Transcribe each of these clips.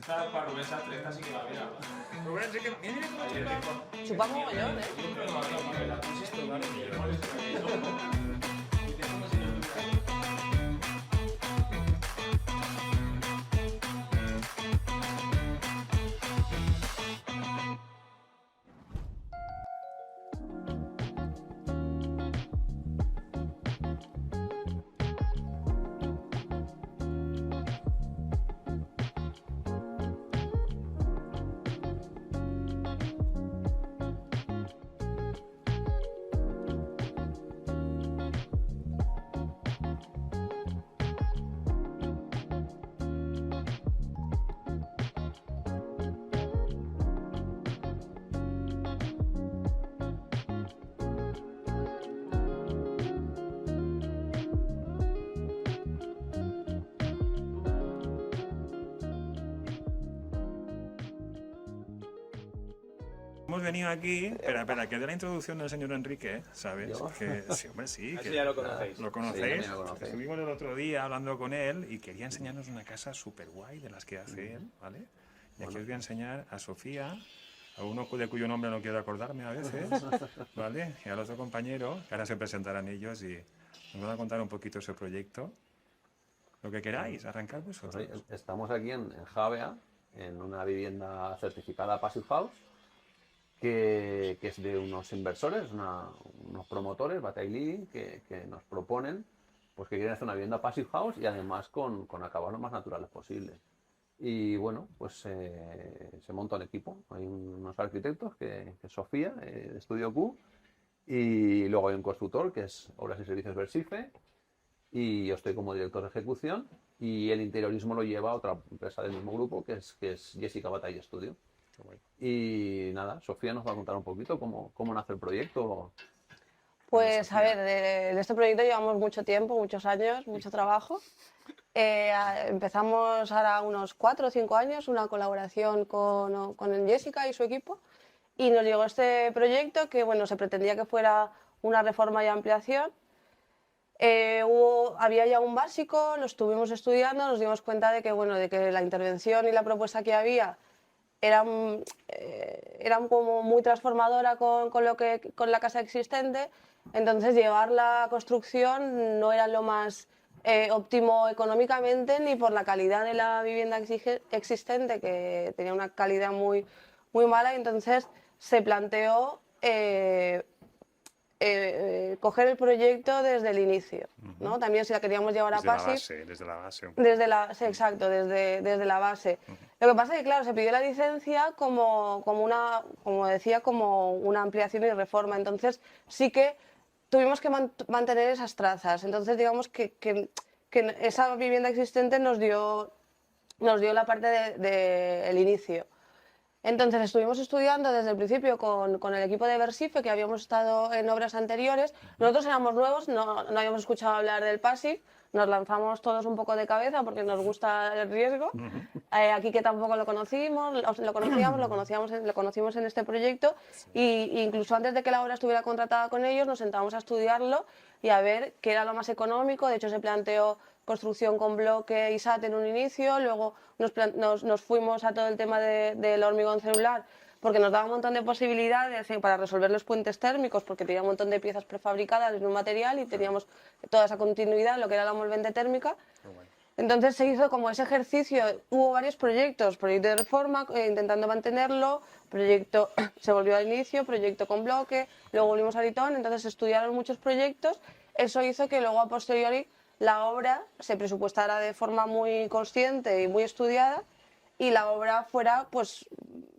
Para Rubén Sastre, esta sí que la vea. Rubén, sí que... Mira cómo chupa. Chupa mogollón, ¿eh? Yo creo que no había para la consisto, ¿vale? Y el mole se la hizo. Y te como si no tuviera. Hemos venido aquí, espera, que de la introducción del señor Enrique, ¿sabes? Que, sí, hombre, sí. Así Que ya lo conocéis. ¿Lo conocéis? Sí, lo conocéis. Estuvimos el otro día hablando con él y quería enseñarnos una casa súper guay de las que hace él, ¿vale? Y aquí os voy a enseñar a Sofía, a uno de cuyo nombre no quiero acordarme a veces, ¿vale? Y al otro compañero, que ahora se presentarán ellos y nos van a contar un poquito ese proyecto. Lo que queráis, arrancar vosotros. Estamos aquí en Javea, en una vivienda certificada Passive House, que es de unos inversores, unos promotores, Bataille Living, que nos proponen pues, que quieren hacer una vivienda Passive House y además con acabados lo más naturales posibles. Y bueno, pues se monta un equipo. Hay unos arquitectos, que es Sofía, de Estudio Q, y luego hay un constructor, que es Obras y Servicios Versife, y yo estoy como director de ejecución, y el interiorismo lo lleva otra empresa del mismo grupo, que es Jessica Bataille Studio. Y nada, Sofía nos va a contar un poquito cómo nace el proyecto. Pues a ver, de este proyecto llevamos mucho tiempo, muchos años, mucho trabajo. Empezamos ahora unos 4 o 5 años una colaboración con Jessica y su equipo y nos llegó este proyecto que bueno, se pretendía que fuera una reforma y ampliación. Había ya un básico, lo estuvimos estudiando, nos dimos cuenta de que, bueno, de que la intervención y la propuesta que había eran como muy transformadora con la casa existente, entonces llevar la construcción no era lo más óptimo económicamente ni por la calidad de la vivienda existente, que tenía una calidad muy, muy mala, y entonces se planteó coger el proyecto desde el inicio, ¿no? También si la queríamos llevar a Passive. Desde la base. Sí, exacto, desde la base. Lo que pasa es que, claro, se pidió la licencia como decía, como una ampliación y reforma. Entonces, sí que tuvimos que mantener esas trazas. Entonces, digamos que esa vivienda existente nos dio la parte del inicio. Entonces estuvimos estudiando desde el principio con el equipo de Versife, que habíamos estado en obras anteriores. Nosotros éramos nuevos, no habíamos escuchado hablar del Passive, nos lanzamos todos un poco de cabeza porque nos gusta el riesgo. Aquí que tampoco lo conocimos, lo conocimos en este proyecto, y incluso antes de que la obra estuviera contratada con ellos nos sentamos a estudiarlo y a ver qué era lo más económico. De hecho, se planteó construcción con bloque y SAT en un inicio, luego nos fuimos a todo el tema del hormigón celular, porque nos daba un montón de posibilidades para resolver los puentes térmicos, porque tenía un montón de piezas prefabricadas en un material y teníamos toda esa continuidad, lo que era la envolvente térmica. Entonces se hizo como ese ejercicio, hubo varios proyectos, proyecto de reforma, intentando mantenerlo, proyecto se volvió al inicio, proyecto con bloque, luego volvimos a Litón, entonces se estudiaron muchos proyectos. Eso hizo que luego a posteriori la obra se presupuestara de forma muy consciente y muy estudiada, y la obra fuera pues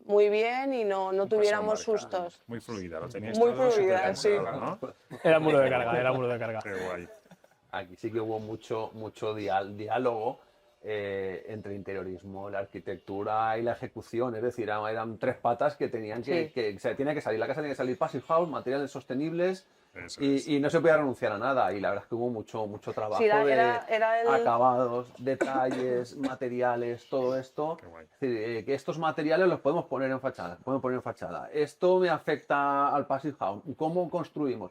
muy bien y no tuviéramos sustos. Muy fluida, lo teníais Muy todo fluida, sí. ¿no? Era muro de carga. Qué guay. Aquí sí que hubo mucho diálogo entre interiorismo, la arquitectura y la ejecución. Es decir, eran 3 patas que tenían que tenía que salir. La casa tenía que salir Passive House, materiales sostenibles, y no se podía renunciar a nada. Y la verdad es que hubo mucho trabajo acabados, detalles, materiales, todo esto. Es decir, que estos materiales los podemos poner en fachada. Esto me afecta al Passive House. ¿Cómo construimos?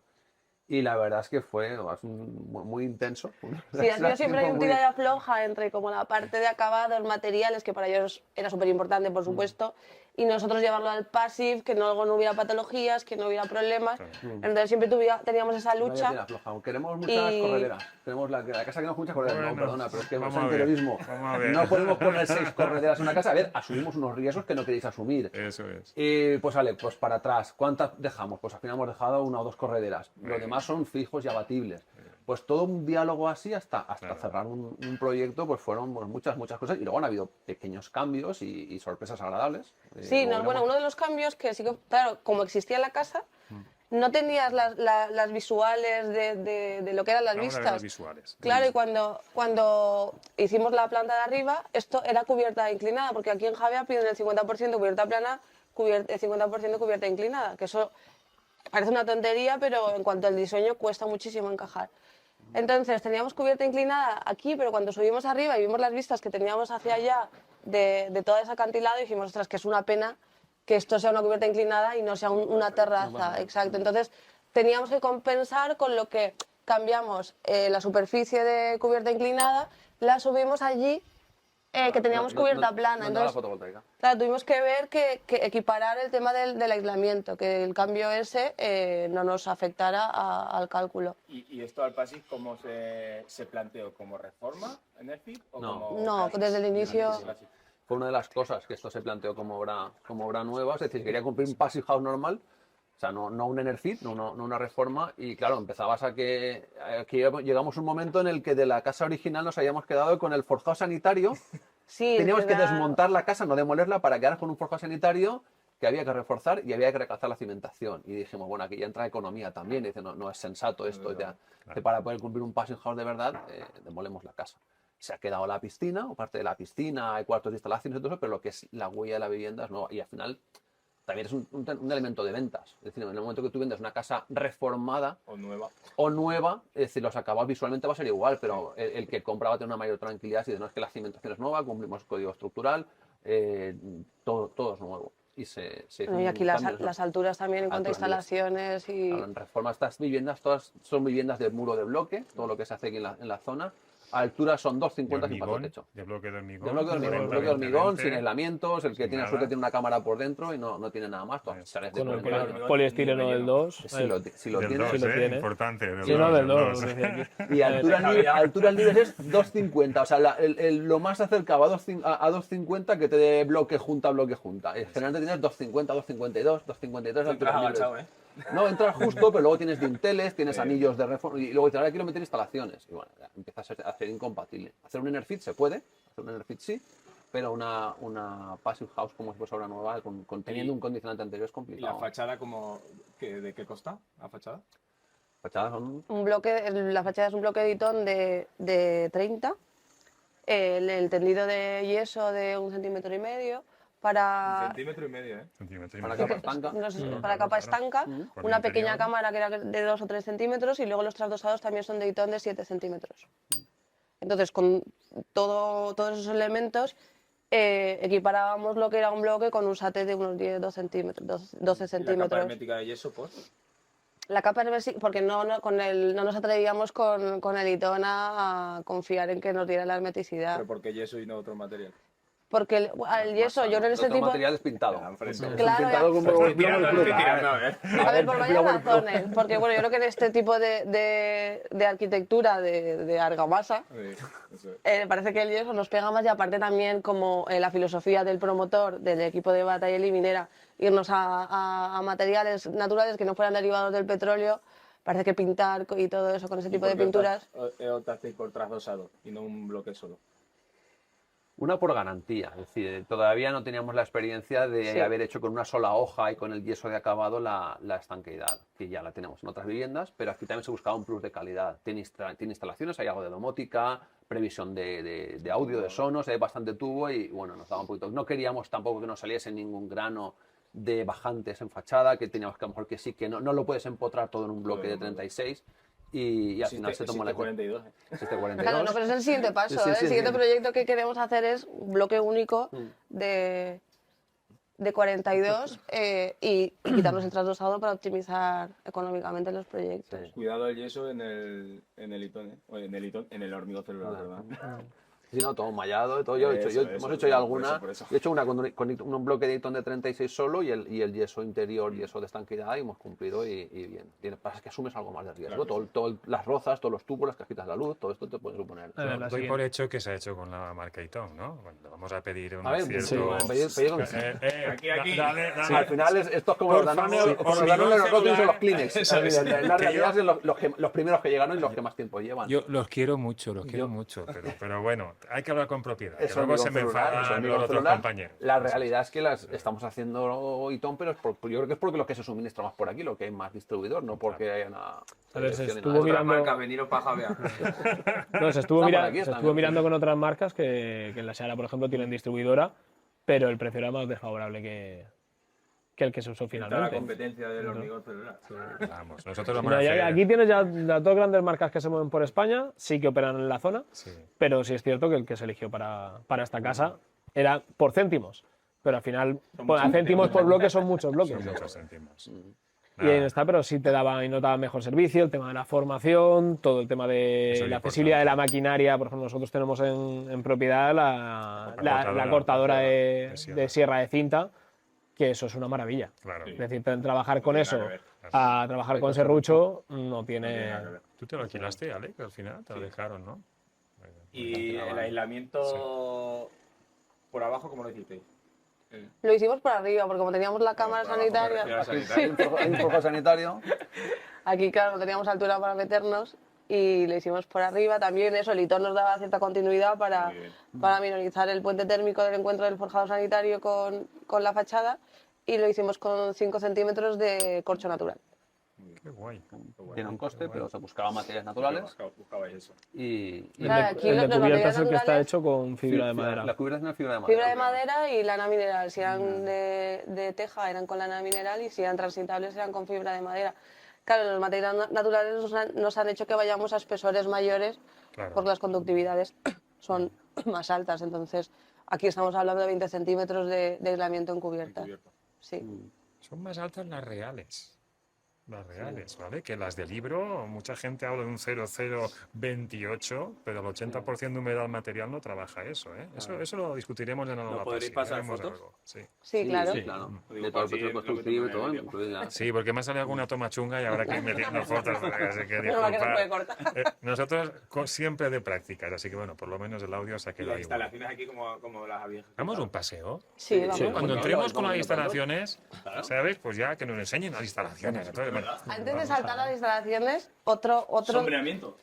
Y la verdad es que fue muy intenso. Sí, ha sido siempre hay un Muy- tira de afloja entre como la parte de acabados, materiales, que para ellos era súper importante, por supuesto, y nosotros llevarlo al passive, que luego no hubiera patologías, que no hubiera problemas. Entonces siempre teníamos esa Vaya lucha. tela floja. Queremos muchas Y- correderas. Queremos la casa que nos muchas correderas. Bueno, no, perdona, pero es que vamos es a ver, interiorismo. vamos a ver. No podemos poner 6 correderas en una casa. A ver, asumimos unos riesgos que no queréis asumir. Eso es. Y pues vale, pues para atrás, ¿cuántas dejamos? Pues al final hemos dejado 1 o 2 correderas. Los demás son fijos y abatibles. Pues todo un diálogo así hasta cerrar un proyecto, pues fueron pues, muchas cosas. Y luego han habido pequeños cambios y sorpresas agradables. Sí, Luego bueno, veremos. uno de los cambios que sí que, claro, como existía la casa, no tenías las visuales de lo que eran las Vamos a ver vistas. las visuales. Claro, y cuando hicimos la planta de arriba, esto era cubierta inclinada, porque aquí en Javea piden el 50% cubierta plana, el 50% cubierta inclinada, que eso parece una tontería, pero en cuanto al diseño cuesta muchísimo encajar. Entonces teníamos cubierta inclinada aquí, pero cuando subimos arriba y vimos las vistas que teníamos hacia allá de todo ese acantilado, dijimos, ostras, que es una pena que esto sea una cubierta inclinada y no sea una terraza. Exacto. Entonces teníamos que compensar con lo que cambiamos la superficie de cubierta inclinada, la subimos allí que teníamos cubierta plana. No andaba la Entonces, fotovoltaica. claro, tuvimos que ver que equiparar el tema del aislamiento, que el cambio ese no nos afectara al cálculo. ¿Y esto al PASIC cómo se planteó? ¿Como reforma en el FIP? O No. como No, clásico? desde el inicio. Clásico. Fue una de las cosas que esto se planteó como obra nueva, es decir, quería cumplir un passive house normal, o sea, no un Enerfit, no una reforma, y claro, empezabas a que llegamos a un momento en el que de la casa original nos habíamos quedado con el forjado sanitario, Sí, teníamos que era- desmontar la casa, no demolerla, para quedar con un forjado sanitario que había que reforzar y había que recalzar la cimentación. Y dijimos, bueno, aquí ya entra economía también, y dice, no es sensato esto, ya. Que para poder cumplir un passive house de verdad, demolemos la casa. Se ha quedado la piscina, o parte de la piscina, hay cuartos de instalaciones y todo eso, pero lo que es la huella de la vivienda es nueva. Y al final también es un elemento de ventas. Es decir, en el momento que tú vendes una casa reformada O nueva. o nueva, es decir, los acabados visualmente va a ser igual, pero el que compra va a tener una mayor tranquilidad si no es que la cimentación es nueva, cumplimos código estructural, todo es nuevo. Y se hizo Bueno, y un aquí cambio, las alturas también en cuanto a Alturas, instalaciones y... Claro, en reforma estas viviendas, todas son viviendas de muro de bloque, todo lo que se hace aquí en la zona. A altura son 2,50 sin patio hormigón, techo. de bloque de hormigón. De bloque de hormigón, 40, bloque de hormigón, 20, sin aislamientos, el que sin tiene nada. suerte tiene una cámara por dentro y no tiene nada más. Todas Eso. sales de Con el 40 hormigón. poliestireno del 2. Si lo Del tienes. 2, sí lo tiene. Importante. Sí, no, del 2. Y alturas libres es 2,50. O sea, lo más acercado a 2,50 que te dé bloque junta. Generalmente tienes 2,50, 2,52, 2,53 Entras alturas libres. avanzado, ¿eh? No, entras justo, pero luego tienes dinteles, tienes anillos de reforma y luego dices, ahora quiero meter instalaciones. Y bueno, ya empiezas a ser incompatible. Hacer un Enerfit se puede, hacer un Enerfit sí, pero una Passive House como si fuese obra nueva, teniendo un condicionante anterior es ¿Y la complicado. fachada de qué costa? ¿La fachada? Fachadas son Un bloque, la fachada es un bloque de Ditón de 30, el tendido de yeso de 1,5 centímetros, para, 1,5 centímetros, ¿eh? Centímetro y para medio. capa estanca. no sé, para capa estanca, Por una el pequeña interior. cámara que era de 2 o 3 centímetros y luego los trasdosados también son de Ditón de 7 centímetros. Entonces, con todos esos elementos, equiparábamos lo que era un bloque con un SATE de unos 12 centímetros, 12 ¿Y la capa centímetros. hermética de yeso, pues? La capa hermética, porque no nos atrevíamos con el Itón a confiar en que nos diera la hermeticidad. ¿Pero por qué yeso y no otro material? Porque el yeso, yo en este Otro tipo... material es pintado. Ah, fresco. Es un Claro, pintado ya. como Estoy tirando, como estoy fruta. tirando, a ver. A ver, por varias Pero- razones. Porque bueno, yo creo que en este tipo de arquitectura de argamasa, Sí, eso es. parece que el yeso nos pega más y aparte también como la filosofía del promotor, del equipo de Batalla y Minera, irnos a materiales naturales que no fueran derivados del petróleo, parece que pintar y todo eso con ese tipo de pinturas... Optasteis por trasdosado y no un bloque solo. Una por garantía, es decir, todavía no teníamos la experiencia de Sí. haber hecho con una sola hoja y con el yeso de acabado la estanqueidad, que ya la tenemos en otras viviendas, pero aquí también se buscaba un plus de calidad. Tiene instalaciones, hay algo de domótica, previsión de audio, de sonos, hay bastante tubo y bueno, nos daba un poquito. No queríamos tampoco que nos saliese ningún grano de bajantes en fachada, que teníamos que a lo mejor que sí, que no lo puedes empotrar todo en un bloque de 36 y al final se tomó la 42. Existe 42. Claro, no, pero es el siguiente paso. Sí, ¿eh? sí, El siguiente sí. proyecto que queremos hacer es un bloque único de de 42 y quitarnos el trasdosado para optimizar económicamente los proyectos. Sí. Cuidado al yeso en el litón, ¿eh? O en el hormigón celular, ¿verdad? Sí, no, todo mallado, todo. Hemos hecho ya alguna. por eso. Yo he hecho una con un bloque de Eaton de 36 solo y el yeso interior, yeso de estanqueidad, y hemos cumplido y bien. Pasa que asumes algo más de riesgo. Claro. Las rozas, todos los tubos, las cajitas de la luz, todo esto te puede suponer. A ver, la Doy siguiente. por hecho que se ha hecho con la marca Eaton, ¿no? Cuando vamos a pedir un A ver, cierto... sí, pedir con- Aquí. Dale. Al final esto es como Por los Danone, favor, como los hormigón Danone, los Rottweiler y celular. los Kleenex. Eso es. La realidad es los primeros que llegaron y los que más tiempo llevan. Yo los quiero mucho, pero bueno, hay que hablar con propiedad, que Eso luego se hormigón me celular, eso enfadan hormigón los otros celular. compañeros. La realidad es que las estamos haciendo Eaton, pero yo creo que es porque lo que se suministra más por aquí, lo que hay más distribuidor, no porque haya una... A ver, se selección ni estuvo nada. mirando- Marca, veniros para javear. No, se estuvo, Está por mira- aquí, se está estuvo bien. mirando con otras marcas que en la Seara, por ejemplo, tienen distribuidora, pero el precio era más desfavorable que el que se usó Está la finalmente. competencia del hormigón celular. Vamos, nosotros vamos Mira, a hacer... aquí tienes ya las dos grandes marcas que se mueven por España, sí que operan en la zona, Sí. pero sí es cierto que el que se eligió para esta casa era por céntimos, pero al final a céntimos por bloque son muchos bloques. Son muchos céntimos. Y ahí no está, pero sí te daba y notaba mejor servicio, el tema de la formación, todo el tema Eso de es la lo accesibilidad de la importante. maquinaria. Por ejemplo, nosotros tenemos en propiedad la cortadora de de sierra de cinta, que eso es una maravilla. Claro. Es decir, trabajar con tiene eso, nada que ver. a trabajar con serrucho, no tiene... ¿Tú te lo alquilaste, Ale? Que al final te lo dejaron, ¿no? Y el aislamiento por abajo, ¿cómo lo hicisteis? Lo hicimos por arriba, porque como teníamos la cámara por abajo, sanitaria, me refiero a Hay un flujo sanitario. aquí claro no teníamos altura para meternos y lo hicimos por arriba. También eso, el Eaton nos daba cierta continuidad para Muy bien. minorizar el puente térmico del encuentro del forjado sanitario con la fachada, y lo hicimos con 5 centímetros de corcho natural. Qué guay. Tiene un coste, pero se buscaba materiales naturales Buscabais eso. y Claro, aquí el de los cubierta materiales es el que está naturales- hecho con fibra de madera. La cubierta es una fibra de madera. Fibra de madera y lana mineral. Si eran de teja eran con lana mineral, y si eran transitables eran con fibra de madera. Claro, los materiales naturales nos han hecho que vayamos a espesores mayores, Claro. porque las conductividades son más altas. Entonces, aquí estamos hablando de 20 centímetros de aislamiento en cubierta. Sí. Son más altas las reales. Las reales, ¿vale? Que las de libro, mucha gente habla de un 0,028, pero el 80% de humedad material no trabaja eso, ¿eh? Eso lo discutiremos en la podréis pasar fotos? Sí. Sí, claro. Sí, claro. Digo, De todo el por si proceso es lo que constructivo y te todo, mandan el incluida. Sí, porque me ha salido alguna toma chunga y habrá que ir metiendo fotos. Así que Pero que se puede disculpad. cortar. Nosotros siempre de prácticas, así que bueno, por lo menos el audio se ha Y quedado las igual. instalaciones aquí como las habían ¿Damos un paseo? Sí, vamos. Cuando Sí. entremos con Vamos las a instalaciones, ¿sabes? Pues ya que nos enseñen las instalaciones. Entonces, bueno, Antes de saltar a las instalaciones, otro Sombreamiento.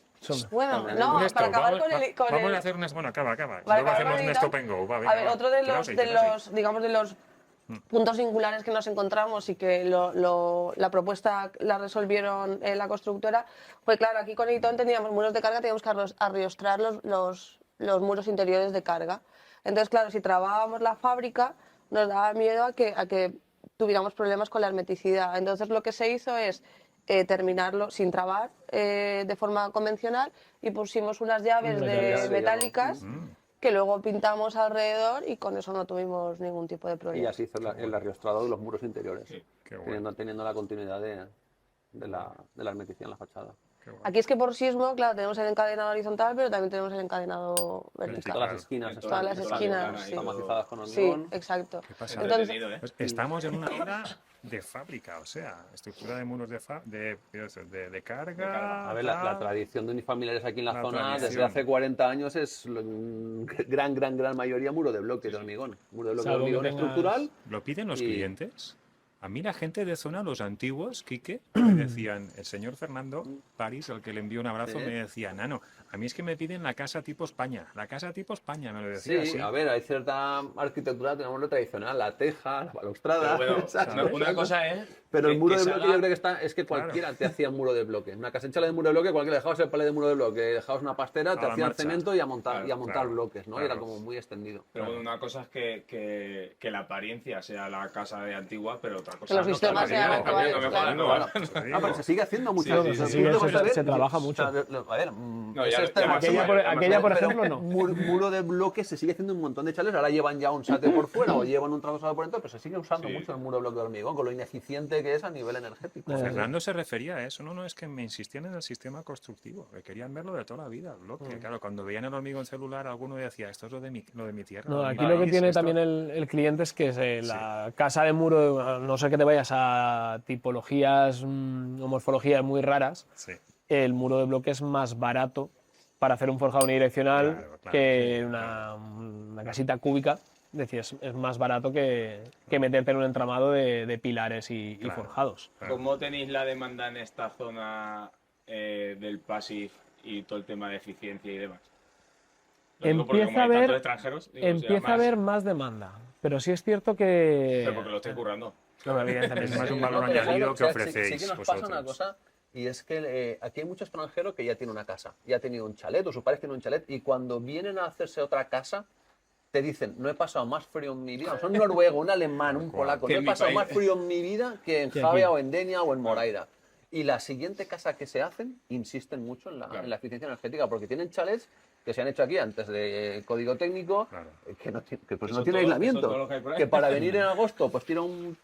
bueno, no, Néstor, para acabar vamos, con el... con vamos el- a hacer unas... Bueno, acaba. Para Luego acabar hacemos con un el stop Eaton, and go. Va, a venga, ver, va. otro de Tiraos los, ahí, tiraos ahí. digamos, de los puntos singulares que nos encontramos y que la propuesta la resolvieron la constructora, pues claro, aquí con Eaton teníamos muros de carga, teníamos que arriostrar los muros interiores de carga. Entonces, claro, si trabábamos la fábrica, nos daba miedo a que tuviéramos problemas con la hermeticidad. Entonces, lo que se hizo es terminarlo sin trabar de forma convencional, y pusimos unas llaves metálicas que luego pintamos alrededor, y con eso no tuvimos ningún tipo de Y problema. así hizo el arriostrado de los muros interiores, Qué guay. teniendo la continuidad de la hermeticidad en la fachada. Aquí es que por sismo, claro, tenemos el encadenado horizontal, pero también tenemos el encadenado vertical. Todas las esquinas Todas las esquinas, sí. están macizadas con Sí, hormigón. exacto. pasa? Entonces, Entretenido, ¿eh? Pues estamos en una obra de fábrica, o sea, estructura de muros de carga. A ver, la tal. tradición de unifamiliares aquí en la La zona desde tradición. hace 40 años es gran mayoría muro de bloque de hormigón. Muro de bloque de Salvo que hormigón tengas- estructural. ¿Lo piden los Y- clientes? A mí la gente de zona, los antiguos, Quique, me decían, el señor Fernando París, al que le envío un abrazo, Sí. me decía, Nano, a mí es que me piden la casa tipo España, me lo decía Sí, así. a ver, hay cierta arquitectura, tenemos lo tradicional, la teja, la balaustrada. Pero, ¿sabes? una cosa es... Pero el muro de bloque salga- yo creo que es que cualquiera te hacía un muro de bloque. Una casa hecha de muro de bloque, cualquiera dejabas el palé de muro de bloque, dejabas una pastera, te A la hacían marcha. cemento y a montar, Claro, claro, bloques, ¿no? Y claro. era como muy extendido. Pero bueno, una cosa es que la apariencia sea la casa de antigua, pero otra Que los sistemas sean actuales, claro. Ah, pero se sigue haciendo mucho. Sí, eso. sí, Tú se- debes saber se trabaja que- mucho. o sea, a ver, No, eso ya- está ya más- Aquella por- aquella, por pero ejemplo, no. Muro de bloque se sigue haciendo un montón de chalets. Ahora llevan ya un sate por fuera o llevan un trabajador por dentro, pero se sigue usando mucho el muro de bloque de hormigón, con lo ineficiente que es a nivel energético. Fernando se refería a eso, no, es que me insistían en el sistema constructivo, que querían verlo de toda la vida, el bloque. Claro, cuando veían el hormigón celular, alguno decía, esto es lo de mi tierra. No, lo de aquí mi lo que país, tiene esto". también el cliente es que la casa de muro, a no sé que te vayas a tipologías o morfologías muy raras, Sí. el muro de bloque es más barato para hacer un forjado unidireccional Claro, que sí, una casita cúbica. Es decir, es más barato que meterte en un entramado de pilares y Claro. forjados. ¿Cómo tenéis la demanda en esta zona del passive y todo el tema de eficiencia y demás? Lo digo porque como Empieza a hay tantos haber- extranjeros, digo, Empieza será a haber más, más demanda, pero sí es cierto que... pero porque lo estoy currando. No, evidentemente. Es más un Sí, valor no, pero añadido ¿sabes? que O sea, ofrecéis sí que nos pasa vosotros. una cosa, y es que aquí hay mucho extranjero que ya tiene una casa, ya ha tenido un chalet, o sus padres tienen un chalet, y cuando vienen a hacerse otra casa, te dicen, no he pasado más frío en mi vida. Son un noruego, un alemán, un polaco. Que No en he mi pasado país. más frío en mi vida que en Que Javea aquí. o en Denia o en Moraira. Y la siguiente casa que se hacen, insisten mucho en Claro. en la eficiencia energética, porque tienen chalets que se han hecho aquí antes de código técnico, Claro. que no, que pues Eso no tiene todo- aislamiento. eso todo lo que hay por ahí. Que para venir en agosto, pues tiene un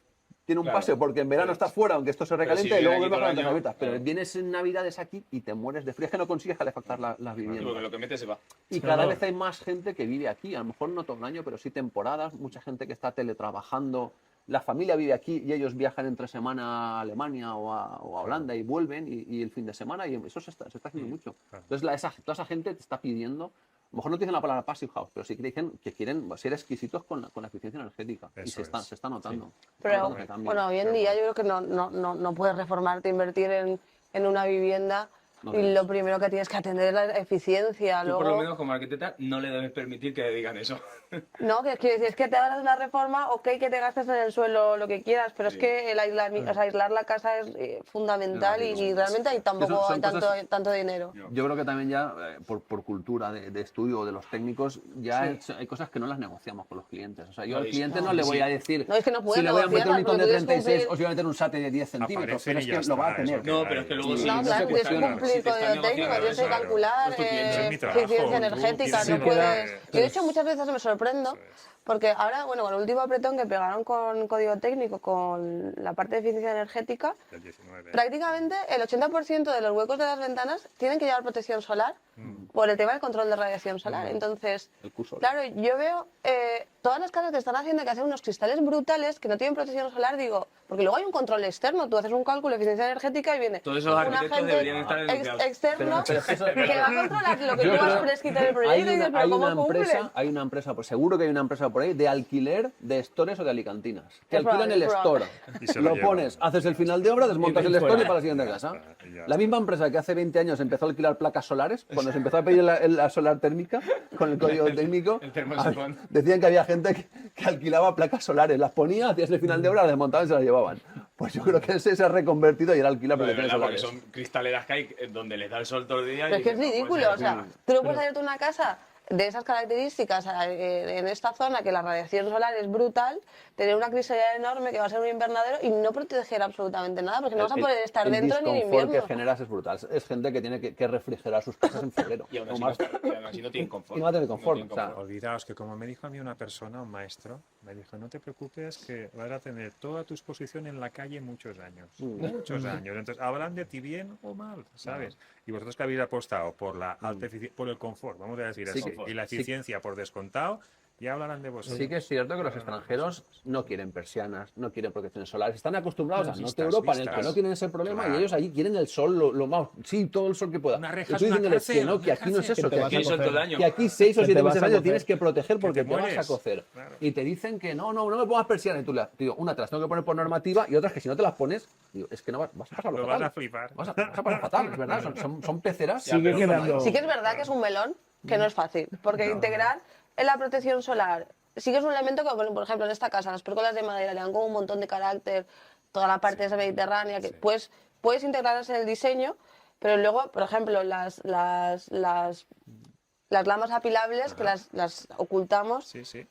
Claro. paseo, porque en verano está fuera, aunque esto se Pero recaliente, si y luego viene aquí vuelve a todo el las año, abiertas. Pero claro. vienes en Navidades aquí y te mueres de frío. Es que no consigues calefactar las Sí, viviendas. porque lo que metes se va. Y cada vez hay más gente que vive aquí, a lo mejor no todo el año, pero sí temporadas, mucha gente que está teletrabajando, la familia vive aquí y ellos viajan entre semana a Alemania o a Holanda y vuelven y el fin de semana y eso se está haciendo mucho. Entonces toda esa gente te está pidiendo, a lo mejor no te dicen la palabra passive house, pero sí que dicen que quieren ser exquisitos con la eficiencia energética y Eso se está notando. Pero Notando que cambia. bueno, hoy en día yo creo que no puedes reformarte, invertir en una vivienda No y debes. lo primero que tienes que atender es la eficiencia. Tú, por Luego, lo menos, como arquitecta, no le debes permitir que digan eso. no, que quiero decir, es que te hagas una reforma, ok, que te gastes en el suelo lo que quieras, pero es que el o sea, aislar la casa es fundamental y realmente hay tampoco son hay tanto, cosas- tanto dinero. Yo creo que también ya, por cultura de estudio de los técnicos, ya hay cosas que no las negociamos con los clientes. O sea, yo No, al y- cliente no no, le sí. voy a decir No, es que no puedes si le voy a meter un negociarlas, Nikon de porque tú tienes 36 que o si voy a meter un SAT de 10 centímetros. Aparecen Pero y es ya que lo va a está, es tener. lo No, pero es que luego Sí, sí. No, no claro, se tienes que cuestiona. cumplir Si te código están técnico, negociando, tienes que claro. calcular Es tu cliente. Es mi trabajo, eficiencia tú energética, tienes no que- puedes... Sí. Yo de hecho muchas veces me sorprendo, porque ahora, bueno, con el último apretón que pegaron con código técnico, con la parte de eficiencia energética, Del 19. prácticamente el 80% de los huecos de las ventanas tienen que llevar protección solar por el tema del control de radiación solar. Entonces, El Q solar. claro, yo veo todas las casas que están haciendo que hacen unos cristales brutales que no tienen protección solar, digo, porque luego hay un control externo, tú haces un cálculo de eficiencia energética y viene Todos esos un arquitectos agente deberían estar denunciados. externo Pero es que eso- que va a controlar lo que Yo tú has creo- prescrito en el proyecto y dices, pero hay ¿cómo una cumple? empresa, pues seguro que hay una empresa por ahí de alquiler de stores o de alicantinas. Que Es alquilan el probable, es store. probable. Y se lo Lo llevan. pones, haces el final de obra, desmontas el store y para la siguiente casa. y ya La misma empresa que hace 20 años empezó a alquilar placas solares, cuando se empezó a pedir la solar térmica con el código técnico, el termosifón. decían que había gente que alquilaba placas solares, las ponía, hacías el final de obra, las desmontaban y se las llevaban. Pues yo creo que ese se ha reconvertido y era alquilar Pero de protecciones verdad, porque solares. son cristaleras que hay donde les da el sol todo el día. Pero es y que es dices, no puede ridículo, ser. o sea, tú no puedes hacerte una casa de esas características en esta zona que la radiación solar es brutal, tener una cristalera enorme que va a ser un invernadero y no proteger absolutamente nada, porque no vas a poder estar el dentro ni en disconfort invierno. que generas es brutal. Es gente que tiene que refrigerar sus casas en febrero. Y aún o así, más. y aún así no tienen confort. Y no tienen confort, tienen o sea, confort. Olvidaos que como me dijo a mí una persona, un maestro, me dijo, no te preocupes que vas a tener toda tu exposición en la calle muchos años. Muchos años. Entonces hablan de ti bien o mal, ¿sabes? Y vosotros que habéis apostado por la alta por el confort, vamos a decir Sí así, que- y la sí. eficiencia por descontado, ya hablarán de vosotros. Sí que es cierto que los extranjeros no quieren persianas, no quieren protecciones solares. Están acostumbrados al norte Vistas, de Europa, en el que vistas. no tienen ese problema, Claro. y ellos allí quieren el sol lo más... Sí, todo el sol que pueda. Una reja Y es tú una diciéndoles cárcel, que no, una que aquí no es cárcel. eso, Que te que vas aquí, a Aquí sol todo el cocer. año. que aquí 6 o Que 7 te vas meses a al año cocer. tienes que proteger porque te te vas a mueres. cocer. Claro. Y te dicen que no me pongas persianas. Y tú le digo, una te las tengo que poner por normativa y otras que si no te las pones, digo, es que no vas a pasarlo Lo vas a fatal. flipar. Vas a pasar fatal, es verdad. Son peceras. Sigue quedando... Sí que es verdad que es un melón que no es fácil, porque integrar en la protección solar sí que es un elemento que, bueno, por ejemplo, en esta casa las pérgolas de madera le dan como un montón de carácter, toda la parte esa mediterránea, que puedes integrarlas en el diseño, pero luego, por ejemplo, las lamas apilables que las ocultamos, Sí, sí.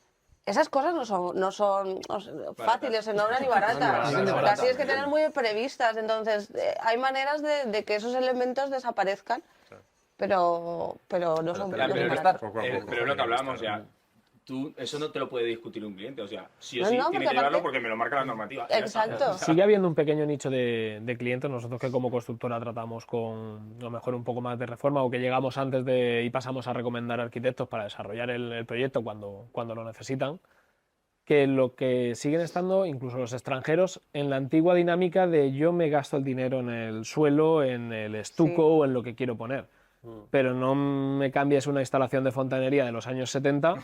esas cosas no son fáciles, no ni baratas. Casi es que tener muy previstas. Entonces, hay maneras de que esos elementos desaparezcan, pero no son Ya, pero, baratas. Poco a poco, pero es lo que hablábamos está, ya. Tú, eso no te lo puede discutir un cliente, o sea, sí o No, sí no, tiene porque que llevarlo aparte- porque me lo marca la normativa. Ya está. Exacto. Sigue habiendo un pequeño nicho de clientes, nosotros que como constructora tratamos con a lo mejor un poco más de reforma o que llegamos antes y pasamos a recomendar arquitectos para desarrollar el proyecto cuando lo necesitan, que lo que siguen estando, incluso los extranjeros, en la antigua dinámica de yo me gasto el dinero en el suelo, en el estuco Sí. o en lo que quiero poner. Pero no me cambies una instalación de fontanería de los años 70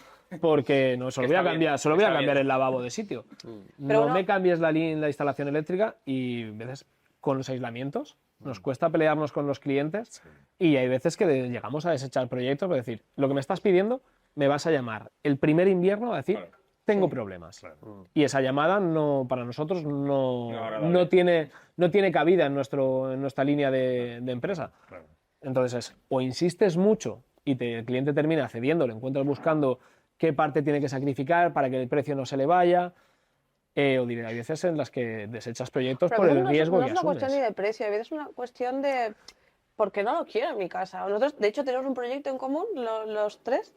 porque no, solo voy a Está cambiar, bien, solo voy a está cambiar bien. el lavabo de sitio. Pero No uno- me cambies la instalación eléctrica y a veces con los aislamientos nos cuesta pelearnos con los clientes y hay veces que llegamos a desechar proyectos, es decir, lo que me estás pidiendo me vas a llamar el primer invierno a decir Claro. tengo problemas. Y esa llamada para nosotros agradable. no tiene cabida en nuestra línea de empresa. Claro. Entonces, o insistes mucho y el cliente termina cediendo, le encuentras buscando qué parte tiene que sacrificar para que el precio no se le vaya, o hay veces en las que desechas proyectos Pero por a veces el riesgo no que es una asumes. cuestión ni de precio, a veces es una cuestión de por qué no lo quiero en mi casa. Nosotros, de hecho, tenemos un proyecto en común, los tres,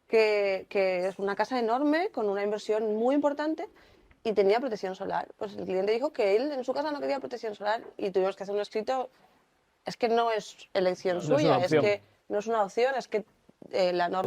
que es una casa enorme, con una inversión muy importante, y tenía protección solar. Pues el cliente dijo que él en su casa no quería protección solar y tuvimos que hacer un escrito. Es que no es elección No es una suya, es opción. que no es una opción, es que la norma